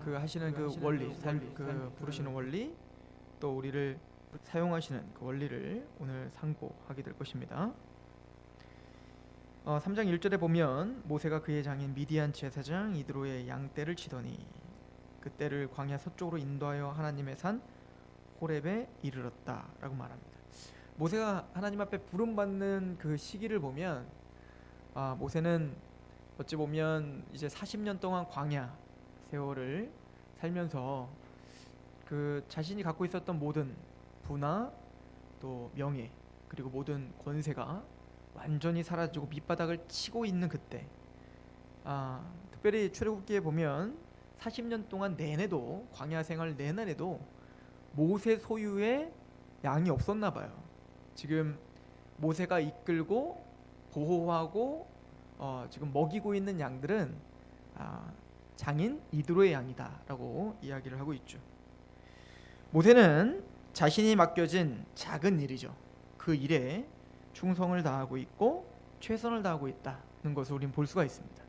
그 하시는 그 원리, 그 부르시는 원리, 또 우리를 사용하시는 그 원리를 오늘 상고하게 될 것입니다. 3장 1절에 보면 모세가 그의 장인 미디안 제사장 이드로의 양떼를 치더니 그 떼를 광야 서쪽으로 인도하여 하나님의 산 호렙에 이르렀다 라고 말합니다. 모세가 하나님 앞에 부름받는 그 시기를 보면 모세는 어찌 보면 이제 40년 동안 광야 세월을 살면서 그 자신이 갖고 있었던 모든 부나 또 명예 그리고 모든 권세가 완전히 사라지고 밑바닥을 치고 있는 그때, 특별히 출애굽기에 보면 40년 동안 내내도 광야 생활 내내도 모세 소유의 양이 없었나 봐요. 지금 모세가 이끌고 보호하고 지금 먹이고 있는 양들은 장인 이드로의 양이다라고 이야기를 하고 있죠. 모세는 자신이 맡겨진 작은 일이죠. 그 일에 충성을 다하고 있고 최선을 다하고 있다는 것을 우리는 볼 수가 있습니다.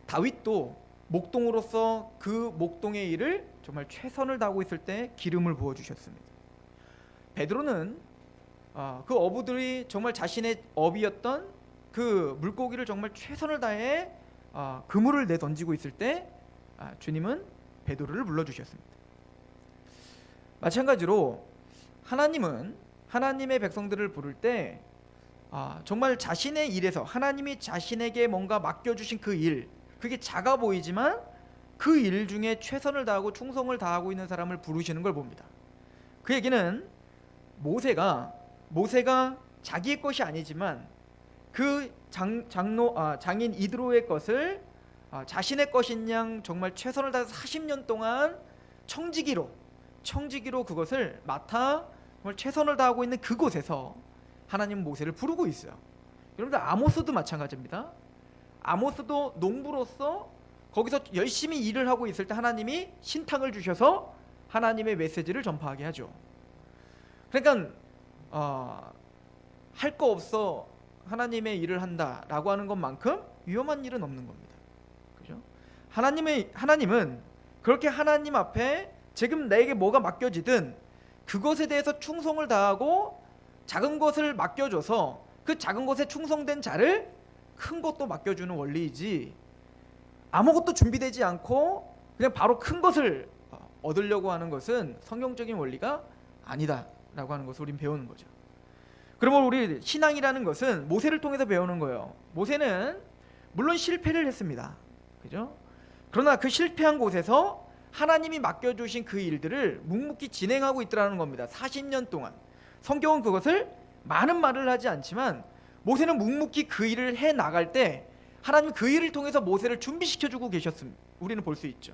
다윗도 목동으로서 그 목동의 일을 정말 최선을 다하고 있을 때 기름을 부어주셨습니다. 베드로는 그 어부들이 정말 자신의 업이었던 그 물고기를 정말 최선을 다해 그물을 내던지고 있을 때 주님은 베드로를 불러주셨습니다. 마찬가지로 하나님은 하나님의 백성들을 부를 때 정말 자신의 일에서 하나님이 자신에게 뭔가 맡겨주신 그 일, 그게 작아 보이지만 그 일 중에 최선을 다하고 충성을 다하고 있는 사람을 부르시는 걸 봅니다. 그 얘기는 모세가 자기의 것이 아니지만 그 장인 이드로의 것을 자신의 것인 양 정말 최선을 다해서 40년 동안 청지기로 그것을 맡아 정말 최선을 다하고 있는 그곳에서 하나님은 모세를 부르고 있어요. 여러분들 아모스도 마찬가지입니다. 아모스도 농부로서 거기서 열심히 일을 하고 있을 때 하나님이 신탁을 주셔서 하나님의 메시지를 전파하게 하죠. 그러니까 할 거 없어 하나님의 일을 한다라고 하는 것만큼 위험한 일은 없는 겁니다. 그죠? 하나님은 그렇게 하나님 앞에 지금 내게 뭐가 맡겨지든 그것에 대해서 충성을 다하고 작은 것을 맡겨줘서 그 작은 것에 충성된 자를 큰 것도 맡겨주는 원리이지, 아무것도 준비되지 않고 그냥 바로 큰 것을 얻으려고 하는 것은 성경적인 원리가 아니다라고 하는 것을 우린 배우는 거죠. 그러면 우리 신앙이라는 것은 모세를 통해서 배우는 거예요. 모세는 물론 실패를 했습니다. 그죠? 그러나 그 실패한 곳에서 하나님이 맡겨주신 그 일들을 묵묵히 진행하고 있더라는 겁니다. 40년 동안. 성경은 그것을 많은 말을 하지 않지만 모세는 묵묵히 그 일을 해 나갈 때 하나님 그 일을 통해서 모세를 준비시켜주고 계셨습니다. 우리는 볼 수 있죠.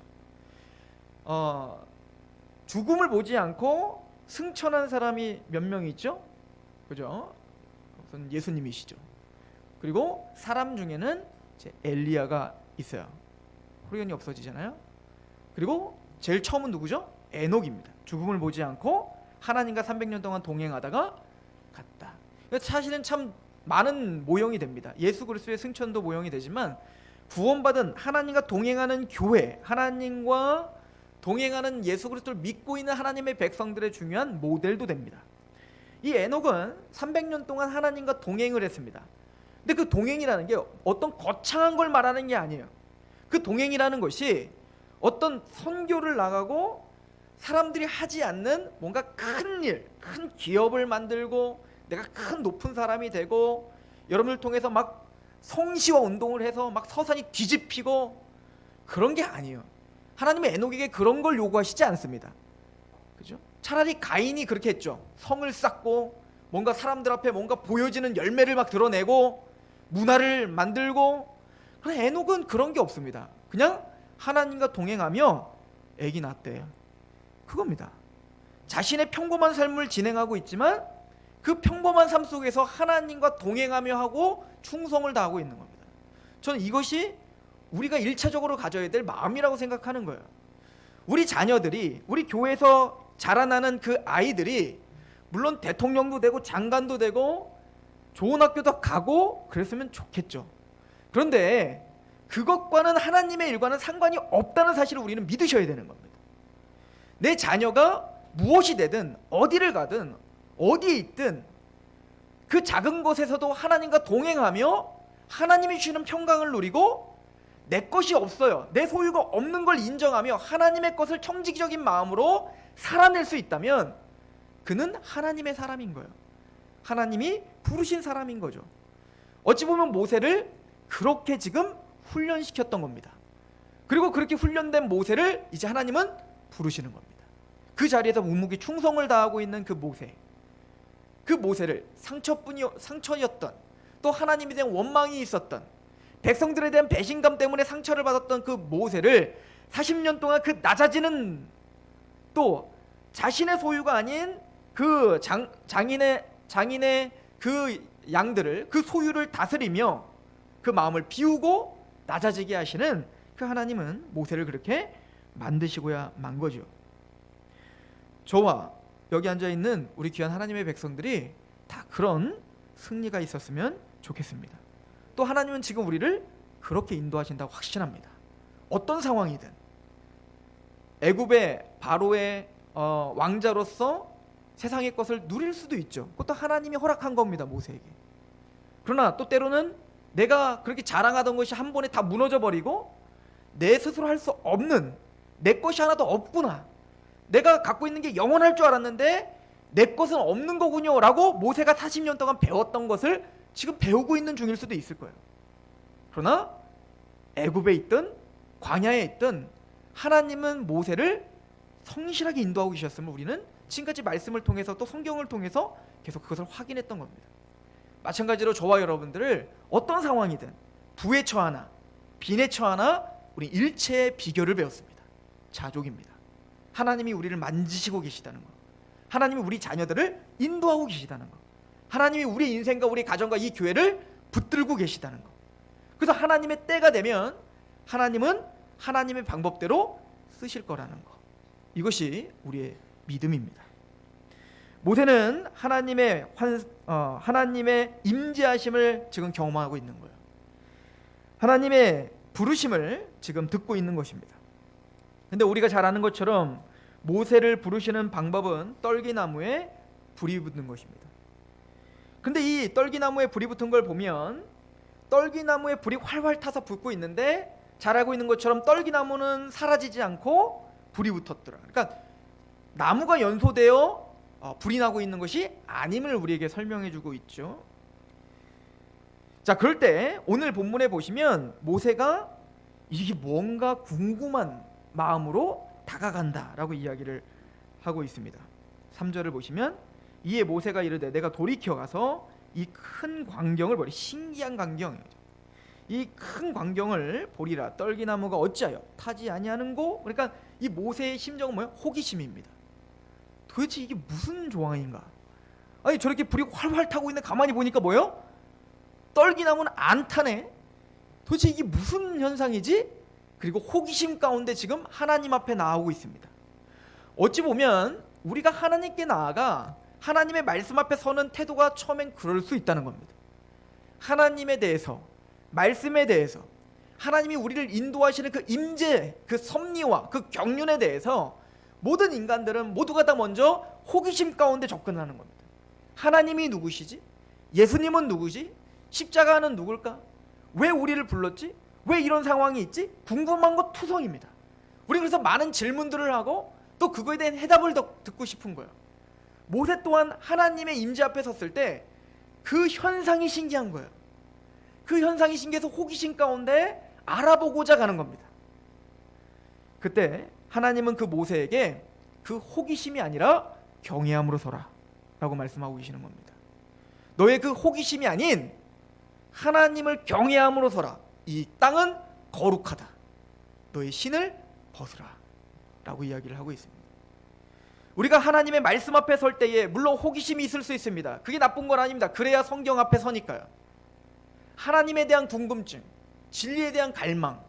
죽음을 보지 않고 승천한 사람이 몇 명 있죠? 그죠? 우선 예수님이시죠. 그리고 사람 중에는 이제 엘리야가 있어요. 호련이 없어지잖아요. 그리고 제일 처음은 누구죠? 에녹입니다. 죽음을 보지 않고 하나님과 300년 동안 동행하다가 갔다. 사실은 참 많은 모형이 됩니다. 예수 그리스도의 승천도 모형이 되지만 구원받은 하나님과 동행하는 교회, 하나님과 동행하는 예수 그리스도를 믿고 있는 하나님의 백성들의 중요한 모델도 됩니다. 이 에녹은 300년 동안 하나님과 동행을 했습니다. 근데 그 동행이라는 게 어떤 거창한 걸 말하는 게 아니에요. 그 동행이라는 것이 어떤 선교를 나가고 사람들이 하지 않는 뭔가 큰 일, 큰 기업을 만들고 내가 큰 높은 사람이 되고 여러분을 통해서 막 성시와 운동을 해서 막 서산이 뒤집히고 그런 게 아니에요. 하나님은 에녹에게 그런 걸 요구하시지 않습니다. 그죠? 차라리 가인이 그렇게 했죠. 성을 쌓고 뭔가 사람들 앞에 뭔가 보여지는 열매를 막 드러내고 문화를 만들고, 그러나 에녹은 그런 게 없습니다. 그냥 하나님과 동행하며 아기 낳았대요. 그겁니다. 자신의 평범한 삶을 진행하고 있지만 그 평범한 삶 속에서 하나님과 동행하며 하고 충성을 다하고 있는 겁니다. 저는 이것이 우리가 1차적으로 가져야 될 마음이라고 생각하는 거예요. 우리 자녀들이, 우리 교회에서 자라나는 그 아이들이 물론 대통령도 되고 장관도 되고 좋은 학교도 가고 그랬으면 좋겠죠. 그런데 그것과는 하나님의 일과는 상관이 없다는 사실을 우리는 믿으셔야 되는 겁니다. 내 자녀가 무엇이 되든 어디를 가든 어디에 있든 그 작은 곳에서도 하나님과 동행하며 하나님이 주시는 평강을 누리고 내 것이 없어요, 내 소유가 없는 걸 인정하며 하나님의 것을 청지기적인 마음으로 살아낼 수 있다면 그는 하나님의 사람인 거예요. 하나님이 부르신 사람인 거죠. 어찌 보면 모세를 그렇게 지금 훈련시켰던 겁니다. 그리고 그렇게 훈련된 모세를 이제 하나님은 부르시는 겁니다. 그 자리에서 묵묵히 충성을 다하고 있는 그 모세를 상처였던, 또 하나님에 대한 원망이 있었던, 백성들에 대한 배신감 때문에 상처를 받았던 그 모세를 40년 동안 그 낮아지는, 또 자신의 소유가 아닌 그 장인의 그 양들을, 그 소유를 다스리며 그 마음을 비우고 낮아지게 하시는 그 하나님은 모세를 그렇게 만드시고야 만 거죠. 저와 여기 앉아있는 우리 귀한 하나님의 백성들이 다 그런 승리가 있었으면 좋겠습니다. 또 하나님은 지금 우리를 그렇게 인도하신다고 확신합니다. 어떤 상황이든 애굽의 바로의 왕자로서 세상의 것을 누릴 수도 있죠. 그것도 하나님이 허락한 겁니다, 모세에게. 그러나 또 때로는 내가 그렇게 자랑하던 것이 한 번에 다 무너져 버리고 내 스스로 할 수 없는, 내 것이 하나도 없구나, 내가 갖고 있는 게 영원할 줄 알았는데 내 것은 없는 거군요 라고 모세가 40년 동안 배웠던 것을 지금 배우고 있는 중일 수도 있을 거예요. 그러나 애굽에 있든 광야에 있든 하나님은 모세를 성실하게 인도하고 계셨음을 우리는 지금까지 말씀을 통해서 또 성경을 통해서 계속 그것을 확인했던 겁니다. 마찬가지로 저와 여러분들을 어떤 상황이든 부에 처하나 빈에 처하나 우리 일체의 비결을 배웠습니다. 자족입니다. 하나님이 우리를 만지시고 계시다는 것, 하나님이 우리 자녀들을 인도하고 계시다는 것, 하나님이 우리 인생과 우리 가정과 이 교회를 붙들고 계시다는 것. 그래서 하나님의 때가 되면 하나님은 하나님의 방법대로 쓰실 거라는 것, 이것이 우리의 믿음입니다. 모세는 하나님의 임재하심을 지금 경험하고 있는 거예요. 하나님의 부르심을 지금 듣고 있는 것입니다. 근데 우리가 잘 아는 것처럼 모세를 부르시는 방법은 떨기나무에 불이 붙는 것입니다. 근데 이 떨기나무에 불이 붙은 걸 보면 떨기나무에 불이 활활 타서 붙고 있는데, 잘 알고 있는 것처럼 떨기나무는 사라지지 않고 불이 붙었더라. 그러니까 나무가 연소되어 불이 나고 있는 것이 아님을 우리에게 설명해 주고 있죠. 자, 그럴 때 오늘 본문에 보시면 모세가 이게 뭔가 궁금한 마음으로 다가간다라고 이야기를 하고 있습니다. 3절을 보시면 이에 모세가 이르되 내가 돌이켜 가서 이 큰 광경을 보리. 신기한 광경이죠. 이 큰 광경을 보리라. 떨기나무가 어찌하여 타지 아니하는고. 그러니까 이 모세의 심정은 뭐예요? 호기심입니다. 도대체 이게 무슨 조항인가? 아니 저렇게 불이 활활 타고 있는데 가만히 보니까 뭐예요? 떨기나무는 안 타네. 도대체 이게 무슨 현상이지? 그리고 호기심 가운데 지금 하나님 앞에 나오고 있습니다. 어찌 보면 우리가 하나님께 나아가 하나님의 말씀 앞에 서는 태도가 처음엔 그럴 수 있다는 겁니다. 하나님에 대해서, 말씀에 대해서, 하나님이 우리를 인도하시는 그 임재, 그 섭리와 그 경륜에 대해서 모든 인간들은 모두가 다 먼저 호기심 가운데 접근하는 겁니다. 하나님이 누구시지? 예수님은 누구지? 십자가는 누굴까? 왜 우리를 불렀지? 왜 이런 상황이 있지? 궁금한 것 투성입니다. 우리 그래서 많은 질문들을 하고 또 그거에 대한 해답을 듣고 싶은 거예요. 모세 또한 하나님의 임재 앞에 섰을 때 그 현상이 신기한 거예요. 그 현상이 신기해서 호기심 가운데 알아보고자 가는 겁니다. 그때 하나님은 그 모세에게 그 호기심이 아니라 경외함으로 서라 라고 말씀하고 계시는 겁니다. 너의 그 호기심이 아닌 하나님을 경외함으로 서라. 이 땅은 거룩하다. 너의 신을 벗으라 라고 이야기를 하고 있습니다. 우리가 하나님의 말씀 앞에 설 때에 물론 호기심이 있을 수 있습니다. 그게 나쁜 건 아닙니다. 그래야 성경 앞에 서니까요. 하나님에 대한 궁금증, 진리에 대한 갈망.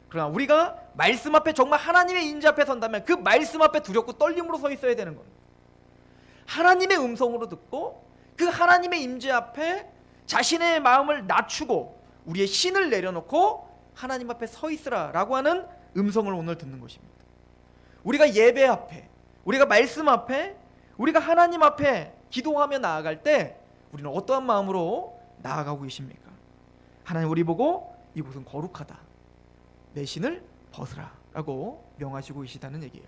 그러나 우리가 말씀 앞에 정말 하나님의 임재 앞에 선다면 그 말씀 앞에 두렵고 떨림으로 서 있어야 되는 겁니다. 하나님의 음성으로 듣고 그 하나님의 임재 앞에 자신의 마음을 낮추고 우리의 신을 내려놓고 하나님 앞에 서 있으라 라고 하는 음성을 오늘 듣는 것입니다. 우리가 예배 앞에, 우리가 말씀 앞에, 우리가 하나님 앞에 기도하며 나아갈 때 우리는 어떠한 마음으로 나아가고 계십니까? 하나님 우리 보고 이곳은 거룩하다, 내 신을 벗으라 라고 명하시고 계시다는 얘기예요.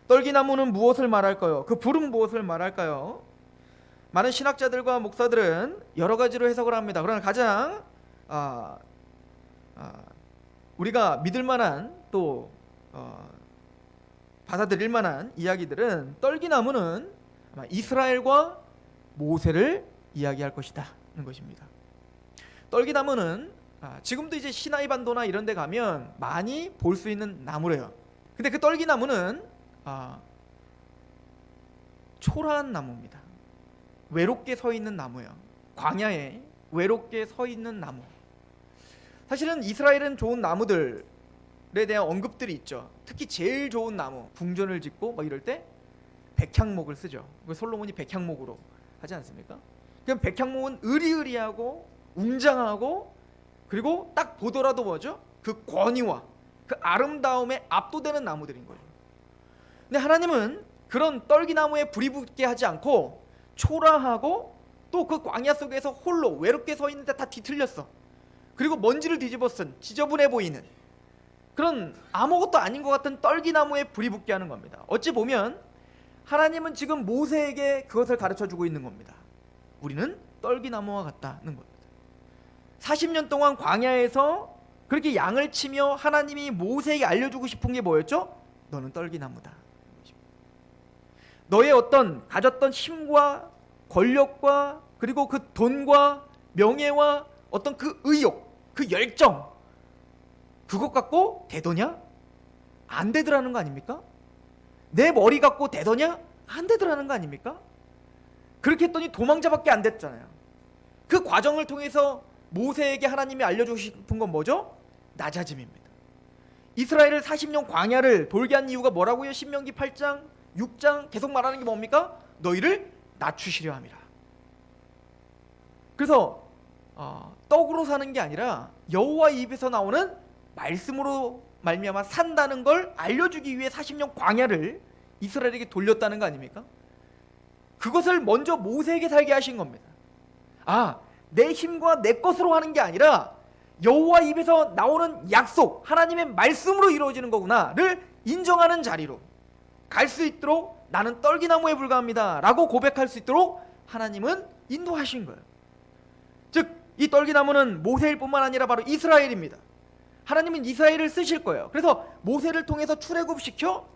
떨기나무는 무엇을 말할까요? 그 불은 무엇을 말할까요? 많은 신학자들과 목사들은 여러 가지로 해석을 합니다. 그러나 가장 우리가 믿을 만한 또 받아들일 만한 이야기들은 떨기나무는 아마 이스라엘과 모세를 이야기할 것이다 는 것입니다. 떨기나무는 지금도 이제 시나이 반도나 이런 데 가면 많이 볼 수 있는 나무래요. 근데 그 떨기나무는 초라한 나무입니다. 외롭게 서 있는 나무예요. 광야에 외롭게 서 있는 나무. 사실은 이스라엘은 좋은 나무들에 대한 언급들이 있죠. 특히 제일 좋은 나무, 궁전을 짓고 막 이럴 때 백향목을 쓰죠. 솔로몬이 백향목으로 하지 않습니까? 그럼 백향목은 으리으리하고 웅장하고, 그리고 딱 보더라도 뭐죠? 그 권위와 그 아름다움에 압도되는 나무들인 거죠. 근데 하나님은 그런 떨기나무에 불이 붙게 하지 않고 초라하고 또 그 광야 속에서 홀로 외롭게 서 있는데 다 뒤틀렸어. 그리고 먼지를 뒤집어 쓴 지저분해 보이는 그런 아무것도 아닌 것 같은 떨기나무에 불이 붙게 하는 겁니다. 어찌 보면 하나님은 지금 모세에게 그것을 가르쳐주고 있는 겁니다. 우리는 떨기나무와 같다는 겁니다. 40년 동안 광야에서 그렇게 양을 치며 하나님이 모세에게 알려주고 싶은 게 뭐였죠? 너는 떨기나무다. 너의 어떤 가졌던 힘과 권력과 그리고 그 돈과 명예와 어떤 그 의욕, 그 열정, 그것 갖고 되더냐? 안 되더라는 거 아닙니까? 내 머리 갖고 되더냐? 안 되더라는 거 아닙니까? 그렇게 했더니 도망자밖에 안 됐잖아요. 그 과정을 통해서 모세에게 하나님이 알려주고 싶은 건 뭐죠? 낮아짐입니다. 이스라엘을 40년 광야를 돌게 한 이유가 뭐라고요? 신명기 8장, 6장 계속 말하는 게 뭡니까? 너희를 낮추시려 함이라. 그래서 떡으로 사는 게 아니라 여호와 입에서 나오는 말씀으로 말미암아 산다는 걸 알려주기 위해 40년 광야를 이스라엘에게 돌렸다는 거 아닙니까? 그것을 먼저 모세에게 살게 하신 겁니다. 내 힘과 내 것으로 하는 게 아니라 여호와 입에서 나오는 약속, 하나님의 말씀으로 이루어지는 거구나를 인정하는 자리로 갈 수 있도록 나는 떨기나무에 불과합니다 라고 고백할 수 있도록 하나님은 인도하신 거예요. 즉 이 떨기나무는 모세일 뿐만 아니라 바로 이스라엘입니다. 하나님은 이스라엘을 쓰실 거예요. 그래서 모세를 통해서 출애굽시켜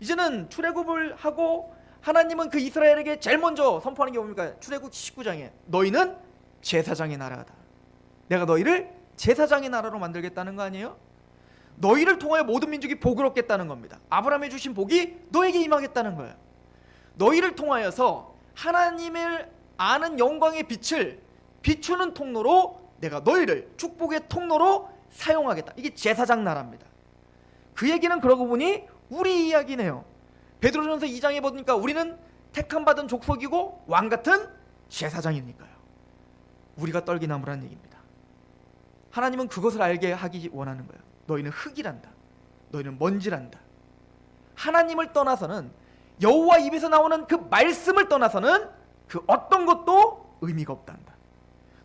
이제는 출애굽을 하고 하나님은 그 이스라엘에게 제일 먼저 선포하는 게 뭡니까? 출애굽 19장에 너희는 제사장의 나라다. 내가 너희를 제사장의 나라로 만들겠다는 거 아니에요? 너희를 통하여 모든 민족이 복을 얻겠다는 겁니다. 아브라함이 주신 복이 너에게 임하겠다는 거예요. 너희를 통하여서 하나님을 아는 영광의 빛을 비추는 통로로 내가 너희를 축복의 통로로 사용하겠다. 이게 제사장 나라입니다. 그 얘기는 그러고 보니 우리 이야기네요. 베드로전서 2장에 보니까 우리는 택함 받은 족속이고 왕같은 제사장이니까요. 우리가 떨기나무라는 얘기입니다. 하나님은 그것을 알게 하기 원하는 거예요. 너희는 흙이란다. 너희는 먼지란다. 하나님을 떠나서는, 여호와 입에서 나오는 그 말씀을 떠나서는 그 어떤 것도 의미가 없단다.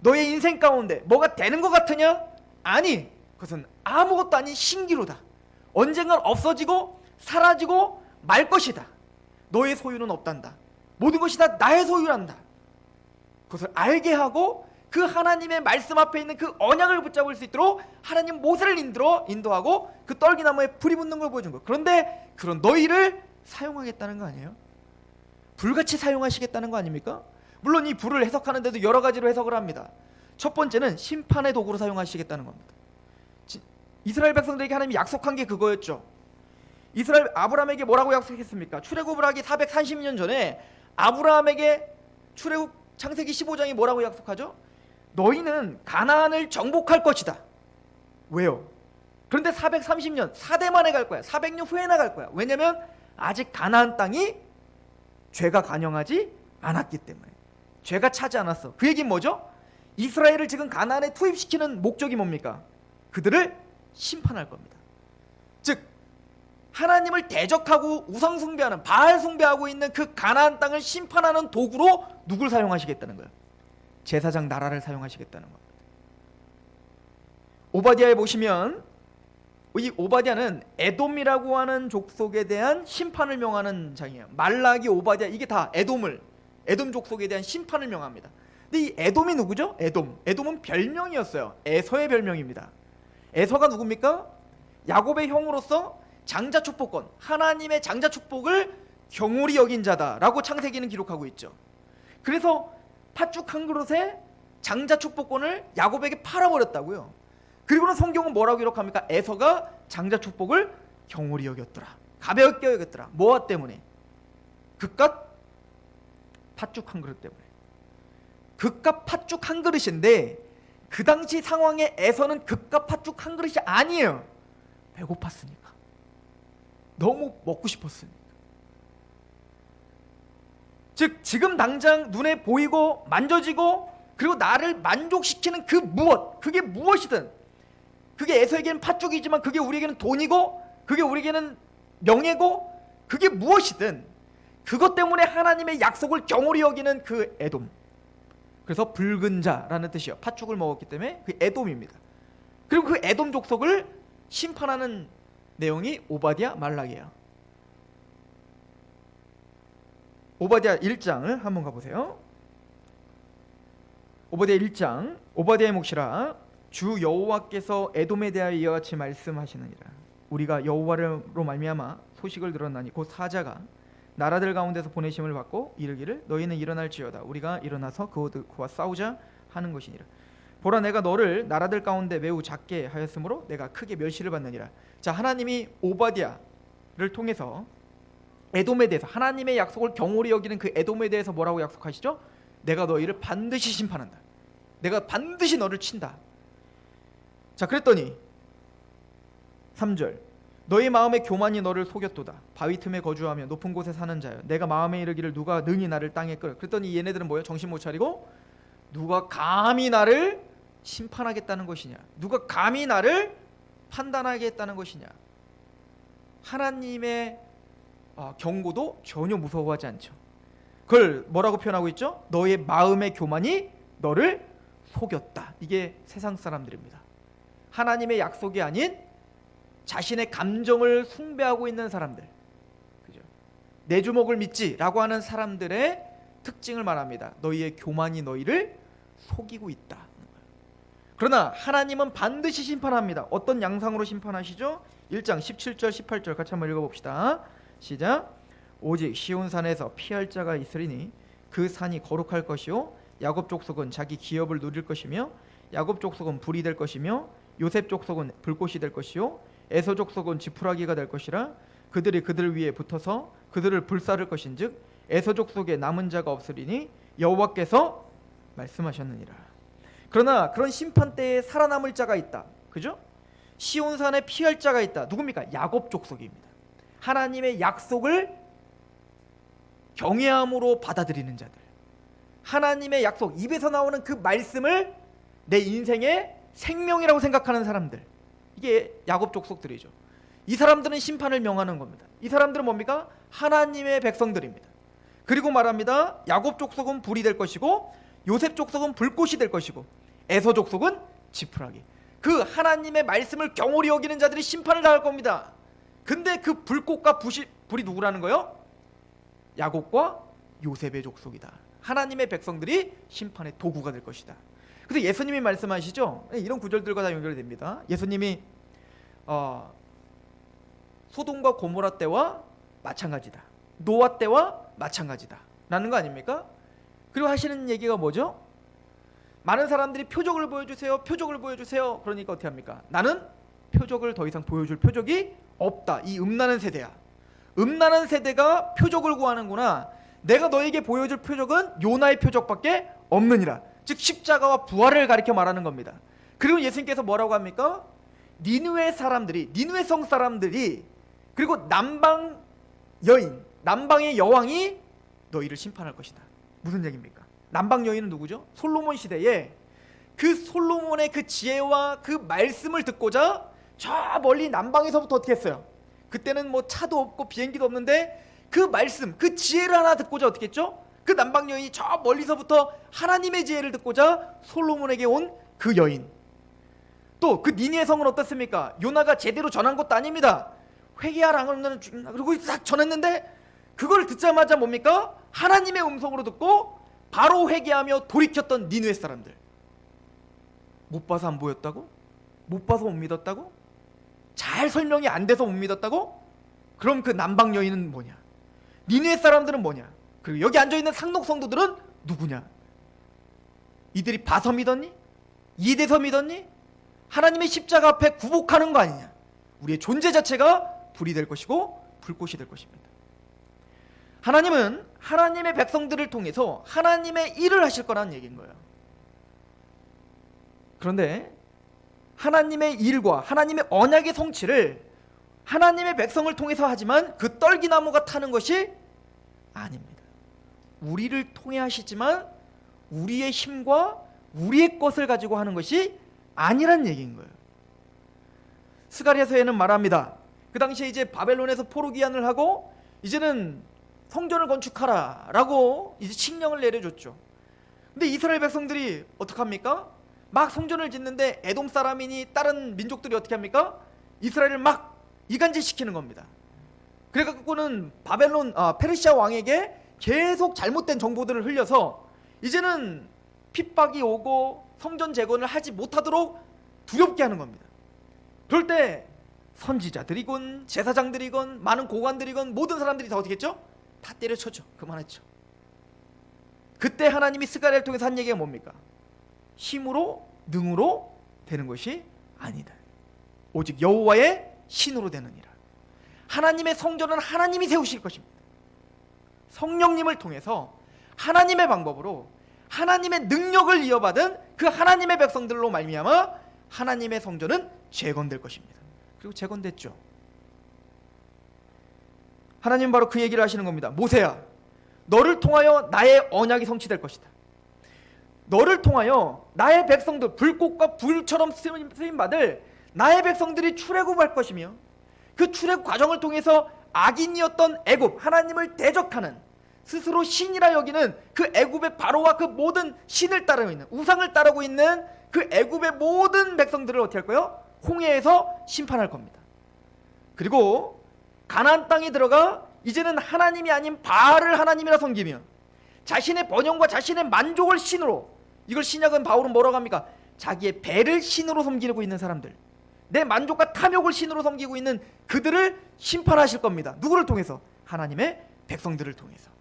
너의 인생 가운데 뭐가 되는 것 같으냐? 아니, 그것은 아무것도 아닌 신기루다. 언젠간 없어지고 사라지고 말 것이다. 너의 소유는 없단다. 모든 것이 다 나의 소유란다. 그것을 알게 하고 그 하나님의 말씀 앞에 있는 그 언약을 붙잡을 수 있도록 하나님 모세를 인도하고 그 떨기나무에 불이 붙는 걸 보여준 거예요. 그런데 그런 너희를 사용하겠다는 거 아니에요? 불같이 사용하시겠다는 거 아닙니까? 물론 이 불을 해석하는데도 여러 가지로 해석을 합니다. 첫 번째는 심판의 도구로 사용하시겠다는 겁니다. 이스라엘 백성들에게 하나님이 약속한 게 그거였죠. 이스라엘 아브라함에게 뭐라고 약속했습니까? 출애굽을 하기 430년 전에 아브라함에게 출애굽 창세기 15장이 뭐라고 약속하죠? 너희는 가나안을 정복할 것이다. 왜요? 그런데 430년 4대 만에 갈 거야. 400년 후에 나갈 거야. 왜냐면 아직 가나안 땅이 죄가 관영하지 않았기 때문에. 죄가 차지 않았어. 그 얘기는 뭐죠? 이스라엘을 지금 가나안에 투입시키는 목적이 뭡니까? 그들을 심판할 겁니다. 즉 하나님을 대적하고 우상 숭배하는 바알 숭배하고 있는 그 가나안 땅을 심판하는 도구로 누굴 사용하시겠다는 거예요? 제사장 나라를 사용하시겠다는 겁니다. 오바댜에 보시면 이 오바댜는 에돔이라고 하는 족속에 대한 심판을 명하는 장이에요. 말라기, 오바댜 이게 다 에돔 족속에 대한 심판을 명합니다. 근데 이 에돔이 누구죠? 에돔은 별명이었어요. 에서의 별명입니다. 에서가 누굽니까? 야곱의 형으로서 장자 축복권, 하나님의 장자 축복을 경홀히 여긴 자다라고 창세기는 기록하고 있죠. 그래서 팥죽 한 그릇에 장자 축복권을 야곱에게 팔아버렸다고요. 그리고는 성경은 뭐라고 기록합니까? 에서가 장자 축복을 경홀히 여겼더라, 가볍게 여겼더라. 뭐와 때문에? 그깟 팥죽 한 그릇 때문에. 그깟 팥죽 한 그릇인데 그 당시 상황에 에서는 그깟 팥죽 한 그릇이 아니에요. 배고팠으니까, 너무 먹고 싶었으니까. 즉 지금 당장 눈에 보이고 만져지고 그리고 나를 만족시키는 그 무엇, 그게 무엇이든, 그게 에서에게는 팥죽이지만 그게 우리에게는 돈이고 그게 우리에게는 명예고 그게 무엇이든 그것 때문에 하나님의 약속을 경홀히 여기는 그 에돔, 그래서 붉은 자라는 뜻이요, 팥죽을 먹었기 때문에 그 에돔입니다. 그리고 그 에돔 족속을 심판하는 내용이 오바댜, 말라기예요. 오바댜 1장을 한번 가보세요. 오바댜 1장. 오바댜의 몫이라 주 여호와께서 에돔에 대하여 이와 같이 말씀하시느니라. 우리가 여호와로 말미암아 소식을 들었나니 곧 사자가 나라들 가운데서 보내심을 받고 이르기를 너희는 일어날지어다 우리가 일어나서 그와 싸우자 하는 것이니라. 보라, 내가 너를 나라들 가운데 매우 작게 하였으므로 내가 크게 멸시를 받느니라. 자, 하나님이 오바댜를 통해서 에돔에 대해서, 하나님의 약속을 경홀히 여기는 그 에돔에 대해서 뭐라고 약속하시죠? 내가 너희를 반드시 심판한다, 내가 반드시 너를 친다. 자, 그랬더니 3절, 너희 마음의 교만이 너를 속였도다. 바위 틈에 거주하며 높은 곳에 사는 자여, 내가 마음에 이르기를 누가 능히 나를 땅에 끌어. 그랬더니 얘네들은 뭐예요? 정신 못 차리고 누가 감히 나를 심판하겠다는 것이냐, 누가 감히 나를 판단하겠다는 것이냐. 하나님의 경고도 전혀 무서워하지 않죠. 그걸 뭐라고 표현하고 있죠? 너의 마음의 교만이 너를 속였다. 이게 세상 사람들입니다. 하나님의 약속이 아닌 자신의 감정을 숭배하고 있는 사람들, 그죠? 내 주먹을 믿지라고 하는 사람들의 특징을 말합니다. 너희의 교만이 너희를 속이고 있다. 그러나 하나님은 반드시 심판합니다. 어떤 양상으로 심판하시죠? 1장 17절 18절 같이 한번 읽어봅시다. 시작. 오직 시온산에서 피할 자가 있으리니 그 산이 거룩할 것이요 야곱 족속은 자기 기업을 누릴 것이며 야곱 족속은 불이 될 것이며 요셉 족속은 불꽃이 될 것이요 에서 족속은 지푸라기가 될 것이라. 그들이 그들 위에 붙어서 그들을 불사를 것인즉 에서 족속에 남은 자가 없으리니 여호와께서 말씀하셨느니라. 그러나 그런 심판 때에 살아남을 자가 있다, 그죠? 시온산에 피할 자가 있다. 누굽니까? 야곱 족속입니다. 하나님의 약속을 경외함으로 받아들이는 자들, 하나님의 약속, 입에서 나오는 그 말씀을 내 인생의 생명이라고 생각하는 사람들, 이게 야곱 족속들이죠. 이 사람들은 심판을 명하는 겁니다. 이 사람들은 뭡니까? 하나님의 백성들입니다. 그리고 말합니다. 야곱 족속은 불이 될 것이고 요셉 족속은 불꽃이 될 것이고 에서 족속은 지푸라기. 그 하나님의 말씀을 경홀히 여기는 자들이 심판을 당할 겁니다. 근데 그 불꽃과 불이 누구라는 거예요? 야곱과 요셉의 족속이다. 하나님의 백성들이 심판의 도구가 될 것이다. 그래서 예수님이 말씀하시죠. 이런 구절들과 다 연결이 됩니다. 예수님이 소돔과 고모라 때와 마찬가지다, 노아 때와 마찬가지다 라는 거 아닙니까? 그리고 하시는 얘기가 뭐죠? 많은 사람들이 표적을 보여주세요, 표적을 보여주세요. 그러니까 어떻게 합니까? 나는 표적을 더 이상 보여줄 표적이 없다. 이 음란한 세대야. 음란한 세대가 표적을 구하는구나. 내가 너에게 보여줄 표적은 요나의 표적밖에 없느니라. 즉 십자가와 부활을 가리켜 말하는 겁니다. 그리고 예수님께서 뭐라고 합니까? 니느웨 사람들이, 니느웨 성 사람들이, 그리고 남방 여인, 남방의 여왕이 너희를 심판할 것이다. 무슨 얘기입니까? 남방 여인은 누구죠? 솔로몬 시대에 그 솔로몬의 그 지혜와 그 말씀을 듣고자 저 멀리 남방에서부터 어떻게 했어요? 그때는 뭐 차도 없고 비행기도 없는데 그 말씀, 그 지혜를 하나 듣고자 어떻게 했죠? 그 남방 여인이 저 멀리서부터 하나님의 지혜를 듣고자 솔로몬에게 온 그 여인. 또 그 니느웨 성은 어떻습니까? 요나가 제대로 전한 것도 아닙니다. 회개하라 그리고 딱 전했는데 그걸 듣자마자 뭡니까? 하나님의 음성으로 듣고 바로 회개하며 돌이켰던 니느웨 사람들. 못 봐서 안 보였다고? 못 봐서 못 믿었다고? 잘 설명이 안 돼서 못 믿었다고? 그럼 그 남방 여인은 뭐냐? 니느웨 사람들은 뭐냐? 그리고 여기 앉아있는 상록 성도들은 누구냐? 이들이 봐서 믿었니? 이해돼서 믿었니? 하나님의 십자가 앞에 굴복하는 거 아니냐? 우리의 존재 자체가 불이 될 것이고 불꽃이 될 것입니다. 하나님은 하나님의 백성들을 통해서 하나님의 일을 하실 거라는 얘기인 거예요. 그런데 하나님의 일과 하나님의 언약의 성취를 하나님의 백성을 통해서 하지만 그 떨기나무가 타는 것이 아닙니다. 우리를 통해 하시지만 우리의 힘과 우리의 것을 가지고 하는 것이 아니란 얘기인 거예요. 스가랴서에는 말합니다. 그 당시에 이제 바벨론에서 포로기한을 하고 이제는 성전을 건축하라 라고 이제 칙령을 내려줬죠. 근데 이스라엘 백성들이 어떡합니까? 막 성전을 짓는데 에돔 사람이니 다른 민족들이 어떻게 합니까? 이스라엘을 막 이간질시키는 겁니다. 그래갖고는 페르시아 왕에게 계속 잘못된 정보들을 흘려서 이제는 핍박이 오고 성전 재건을 하지 못하도록 두렵게 하는 겁니다. 그럴 때 선지자들이건 제사장들이건 많은 고관들이건 모든 사람들이 다 어떻게 했죠? 다 때려쳤죠. 그만했죠. 그때 하나님이 스가랴를 통해서 한 얘기가 뭡니까? 힘으로 능으로 되는 것이 아니다. 오직 여호와의 신으로 되느니라. 하나님의 성전은 하나님이 세우실 것입니다. 성령님을 통해서 하나님의 방법으로 하나님의 능력을 이어받은 그 하나님의 백성들로 말미암아 하나님의 성전은 재건될 것입니다. 그리고 재건됐죠. 하나님은 바로 그 얘기를 하시는 겁니다. 모세야, 너를 통하여 나의 언약이 성취될 것이다. 너를 통하여 나의 백성들, 불꽃과 불처럼 쓰임받을 나의 백성들이 출애굽할 것이며 그 출애굽 과정을 통해서 악인이었던 애굽, 하나님을 대적하는 스스로 신이라 여기는 그 애굽의 바로와 그 모든 신을 따르고 있는, 우상을 따르고 있는 그 애굽의 모든 백성들을 어떻게 할 거예요? 홍해에서 심판할 겁니다. 그리고 가나안 땅에 들어가 이제는 하나님이 아닌 바알을 하나님이라 섬기며 자신의 번영과 자신의 만족을 신으로, 이걸 신약은 바울은 뭐라고 합니까? 자기의 배를 신으로 섬기고 있는 사람들, 내 만족과 탐욕을 신으로 섬기고 있는 그들을 심판하실 겁니다. 누구를 통해서? 하나님의 백성들을 통해서.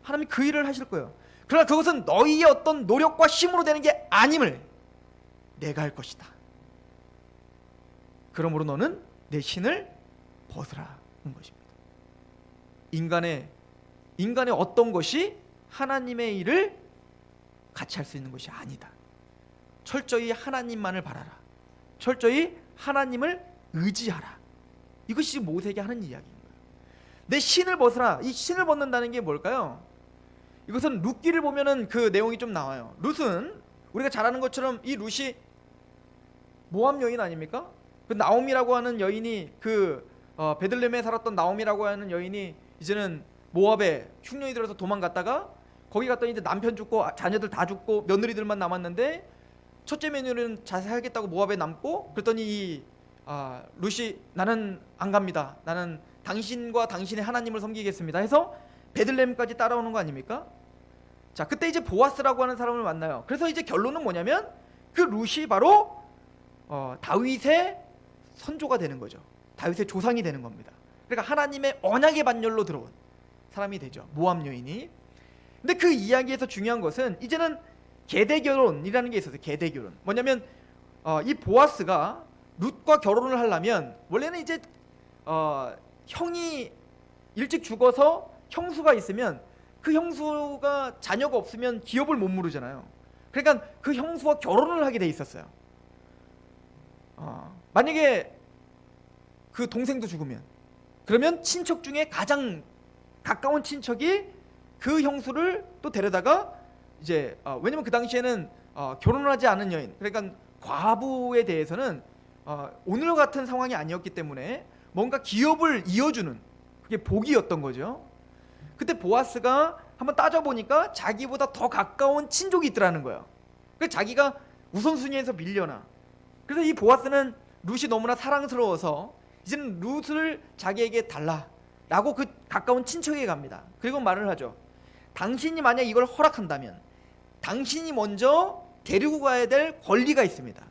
하나님이 그 일을 하실 거예요. 그러나 그것은 너희의 어떤 노력과 힘으로 되는 게 아님을 내가 할 것이다. 그러므로 너는 내 신을 벗으라는 것입니다. 인간의 어떤 것이 하나님의 일을 같이 할 수 있는 것이 아니다. 철저히 하나님만을 바라라. 철저히 하나님을 의지하라. 이것이 모세에게 하는 이야기인 거예요. 내 신을 벗으라. 이 신을 벗는다는 게 뭘까요? 이것은 룻기를 보면은 그 내용이 좀 나와요. 룻은 우리가 잘 아는 것처럼 이 룻이 모압 여인 아닙니까? 그 나오미라고 하는 여인이 베들레헴에 살았던 나오미라고 하는 여인이 이제는 모압에 흉년이 들어서 도망갔다가 거기 갔더니 이제 남편 죽고 자녀들 다 죽고 며느리들만 남았는데 첫째 며느리는 자살하겠다고 모압에 남고 그랬더니 룻이 나는 안 갑니다. 나는 당신과 당신의 하나님을 섬기겠습니다 해서 베들레헴까지 따라오는 거 아닙니까? 자, 그때 이제 보아스라고 하는 사람을 만나요. 그래서 이제 결론은 뭐냐면 그 룻이 바로 다윗의 선조가 되는 거죠. 다윗의 조상이 되는 겁니다. 그러니까 하나님의 언약의 반열로 들어온 사람이 되죠. 모압 여인이. 근데 그 이야기에서 중요한 것은 이제는 계대결혼이라는 게 있었어요. 계대결혼. 뭐냐면 이 보아스가 룻과 결혼을 하려면 원래는 이제 형이 일찍 죽어서 형수가 있으면 그 형수가 자녀가 없으면 기업을 못 물으잖아요. 그러니까 그 형수와 결혼을 하게 돼 있었어요. 만약에 그 동생도 죽으면 그러면 친척 중에 가장 가까운 친척이 그 형수를 또 데려다가 이제 왜냐면 그 당시에는 결혼하지 않은 여인, 그러니까 과부에 대해서는 오늘 같은 상황이 아니었기 때문에 뭔가 기업을 이어주는 그게 복이었던 거죠. 그때 보아스가 한번 따져보니까 자기보다 더 가까운 친족이 있더라는 거예요. 그래서 자기가 우선순위에서 밀려나. 그래서 이 보아스는 룻이 너무나 사랑스러워서 이제는 룻을 자기에게 달라라고 그 가까운 친척에게 갑니다. 그리고 말을 하죠. 당신이 만약 이걸 허락한다면 당신이 먼저 데리고 가야 될 권리가 있습니다.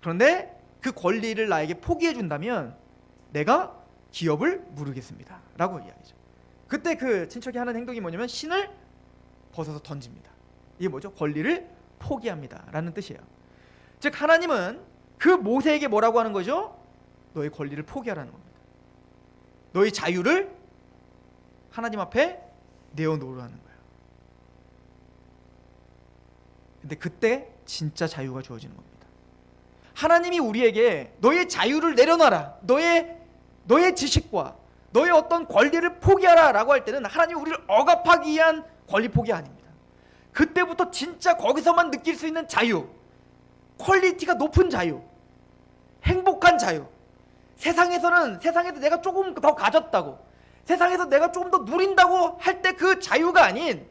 그런데 그 권리를 나에게 포기해 준다면 내가 기업을 무르겠습니다 라고 이야기죠. 그때 그 친척이 하는 행동이 뭐냐면 신을 벗어서 던집니다. 이게 뭐죠? 권리를 포기합니다 라는 뜻이에요. 즉 하나님은 그 모세에게 뭐라고 하는 거죠? 너의 권리를 포기하라는 겁니다. 너의 자유를 하나님 앞에 내어놓으라는 거예요. 근데 그때 진짜 자유가 주어지는 겁니다. 하나님이 우리에게 너의 자유를 내려놔라, 너의 지식과 너의 어떤 권리를 포기하라 라고 할 때는 하나님이 우리를 억압하기 위한 권리 포기 아닙니다. 그때부터 진짜 거기서만 느낄 수 있는 자유, 퀄리티가 높은 자유, 행복한 자유. 세상에서 내가 조금 더 가졌다고, 세상에서 내가 조금 더 누린다고 할 때 그 자유가 아닌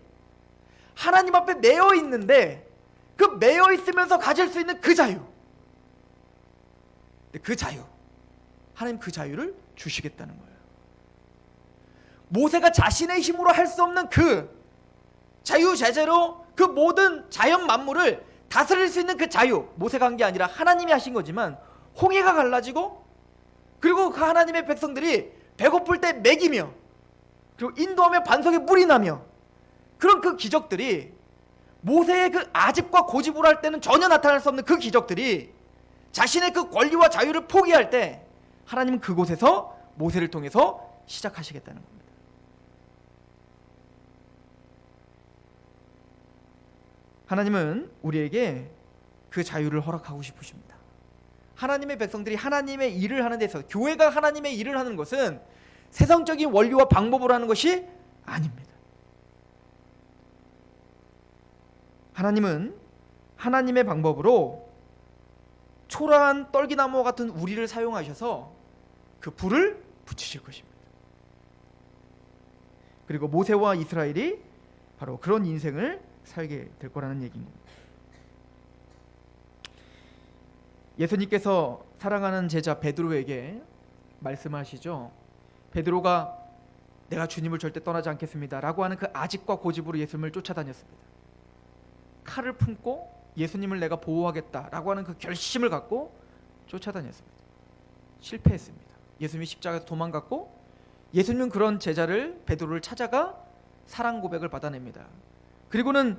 하나님 앞에 매여 있는데 그 매여 있으면서 가질 수 있는 그 자유. 그 자유, 하나님 그 자유를 주시겠다는 거예요. 모세가 자신의 힘으로 할 수 없는 그 자유제재로 그 모든 자연 만물을 다스릴 수 있는 그 자유, 모세가 한 게 아니라 하나님이 하신 거지만 홍해가 갈라지고 그리고 그 하나님의 백성들이 배고플 때 먹이며 그리고 인도하며 반석에 물이 나며 그런 그 기적들이 모세의 그 아집과 고집으로 할 때는 전혀 나타날 수 없는 그 기적들이 자신의 그 권리와 자유를 포기할 때 하나님은 그곳에서 모세를 통해서 시작하시겠다는 겁니다. 하나님은 우리에게 그 자유를 허락하고 싶으십니다. 하나님의 백성들이 하나님의 일을 하는 데서, 교회가 하나님의 일을 하는 것은 세상적인 원리와 방법으로 하는 것이 아닙니다. 하나님은 하나님의 방법으로 초라한 떨기나무와 같은 우리를 사용하셔서 그 불을 붙이실 것입니다. 그리고 모세와 이스라엘이 바로 그런 인생을 살게 될 거라는 얘기입니다. 예수님께서 사랑하는 제자 베드로에게 말씀하시죠. 베드로가 내가 주님을 절대 떠나지 않겠습니다 라고 하는 그 아집과 고집으로 예수님을 쫓아다녔습니다. 칼을 품고 예수님을 내가 보호하겠다 라고 하는 그 결심을 갖고 쫓아다녔습니다. 실패했습니다. 예수님이 십자가에서 도망갔고 예수님은 그런 제자를, 베드로를 찾아가 사랑 고백을 받아냅니다. 그리고는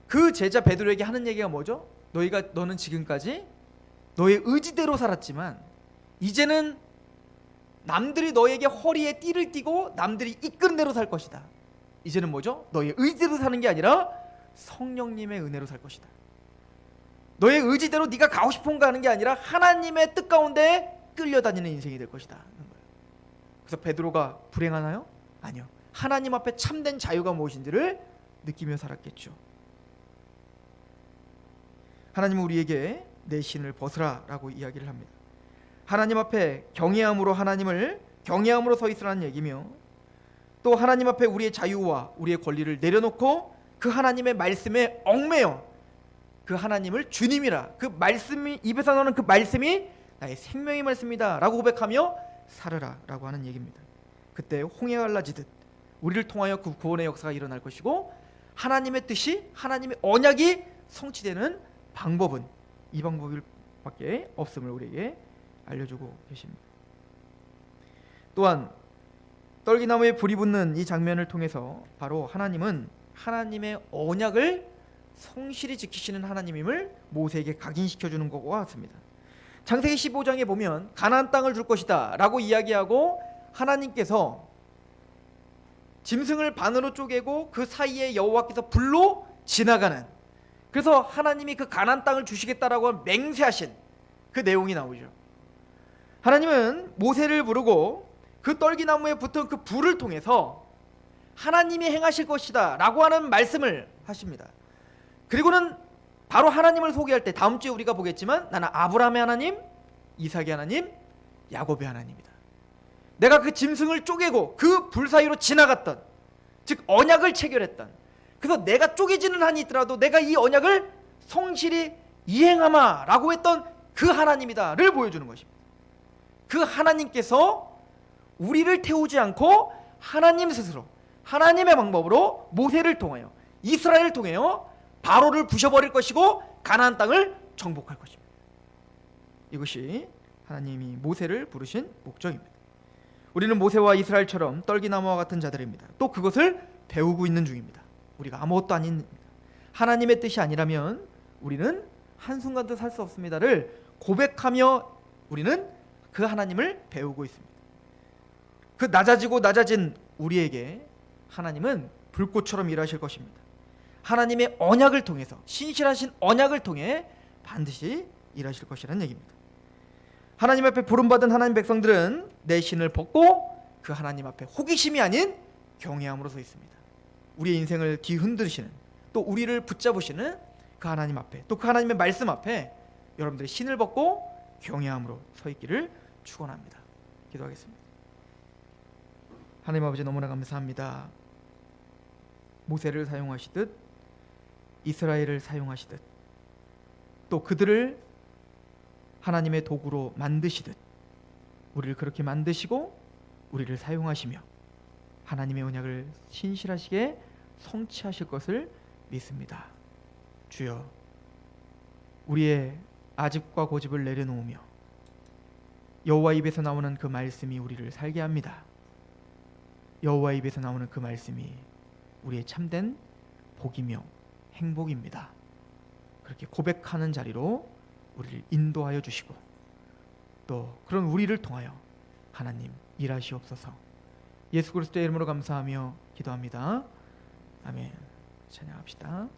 그 제자 베드로에게 하는 얘기가 뭐죠? 너는 지금까지 너의 의지대로 살았지만 이제는 남들이 너에게 허리에 띠를 띠고 남들이 이끄는 대로 살 것이다. 이제는 뭐죠? 너의 의지대로 사는 게 아니라 성령님의 은혜로 살 것이다. 너의 의지대로 네가 가고 싶은 거 하는 게 아니라 하나님의 뜻 가운데 끌려다니는 인생이 될 것이다. 그래서 베드로가 불행하나요? 아니요. 하나님 앞에 참된 자유가 무엇인지를 느끼며 살았겠죠. 하나님은 우리에게 내 신을 벗으라 라고 이야기를 합니다. 하나님 앞에 경외함으로 경외함으로 서 있으라는 얘기며, 또 하나님 앞에 우리의 자유와 우리의 권리를 내려놓고 그 하나님의 말씀에 얽매여 그 하나님을 주님이라, 그 말씀이 입에서 나오는 그 말씀이 나의 생명의 말씀이다 라고 고백하며 살으라 라고 하는 얘기입니다. 그때 홍해가 갈라지듯 우리를 통하여 그 구원의 역사가 일어날 것이고 하나님의 뜻이, 하나님의 언약이 성취되는 방법은 이 방법밖에 없음을 우리에게 알려주고 계십니다. 또한 떨기나무에 불이 붙는 이 장면을 통해서 바로 하나님은 하나님의 언약을 성실히 지키시는 하나님임을 모세에게 각인시켜주는 것과 같습니다. 창세기 15장에 보면 가나안 땅을 줄 것이다 라고 이야기하고 하나님께서 짐승을 반으로 쪼개고 그 사이에 여호와께서 불로 지나가는, 그래서 하나님이 그 가나안 땅을 주시겠다라고 맹세하신 그 내용이 나오죠. 하나님은 모세를 부르고 그 떨기나무에 붙은 그 불을 통해서 하나님이 행하실 것이다 라고 하는 말씀을 하십니다. 그리고는 바로 하나님을 소개할 때 다음 주에 우리가 보겠지만 나는 아브라함의 하나님, 이삭의 하나님, 야곱의 하나님이다. 내가 그 짐승을 쪼개고 그 불 사이로 지나갔던, 즉 언약을 체결했던, 그래서 내가 쪼개지는 한이 있더라도 내가 이 언약을 성실히 이행하마 라고 했던 그 하나님이다를 보여주는 것입니다. 그 하나님께서 우리를 태우지 않고 하나님 스스로 하나님의 방법으로 모세를 통하여 이스라엘을 통하여 바로를 부셔버릴 것이고 가나안 땅을 정복할 것입니다. 이것이 하나님이 모세를 부르신 목적입니다. 우리는 모세와 이스라엘처럼 떨기나무와 같은 자들입니다. 또 그것을 배우고 있는 중입니다. 우리가 아무것도 아닌, 하나님의 뜻이 아니라면 우리는 한순간도 살 수 없습니다를 고백하며 우리는 그 하나님을 배우고 있습니다. 그 낮아지고 낮아진 우리에게 하나님은 불꽃처럼 일하실 것입니다. 하나님의 언약을 통해서, 신실하신 언약을 통해 반드시 일하실 것이라는 얘기입니다. 하나님 앞에 부름받은 하나님 백성들은 내 신을 벗고 그 하나님 앞에 호기심이 아닌 경외함으로 서 있습니다. 우리의 인생을 뒤흔드시는, 또 우리를 붙잡으시는 그 하나님 앞에, 또 그 하나님의 말씀 앞에 여러분들이 신을 벗고 경외함으로 서 있기를 축원합니다. 기도하겠습니다. 하나님 아버지, 너무나 감사합니다. 모세를 사용하시듯 이스라엘을 사용하시듯 또 그들을 하나님의 도구로 만드시듯 우리를 그렇게 만드시고 우리를 사용하시며 하나님의 언약을 신실하시게 성취하실 것을 믿습니다. 주여, 우리의 아집과 고집을 내려놓으며 여호와 입에서 나오는 그 말씀이 우리를 살게 합니다. 여호와 입에서 나오는 그 말씀이 우리의 참된 복이며 행복입니다. 그렇게 고백하는 자리로 우리를 인도하여 주시고 또 그런 우리를 통하여 하나님 일하시옵소서. 예수 그리스도의 이름으로 감사하며 기도합니다. 아멘. 찬양합시다.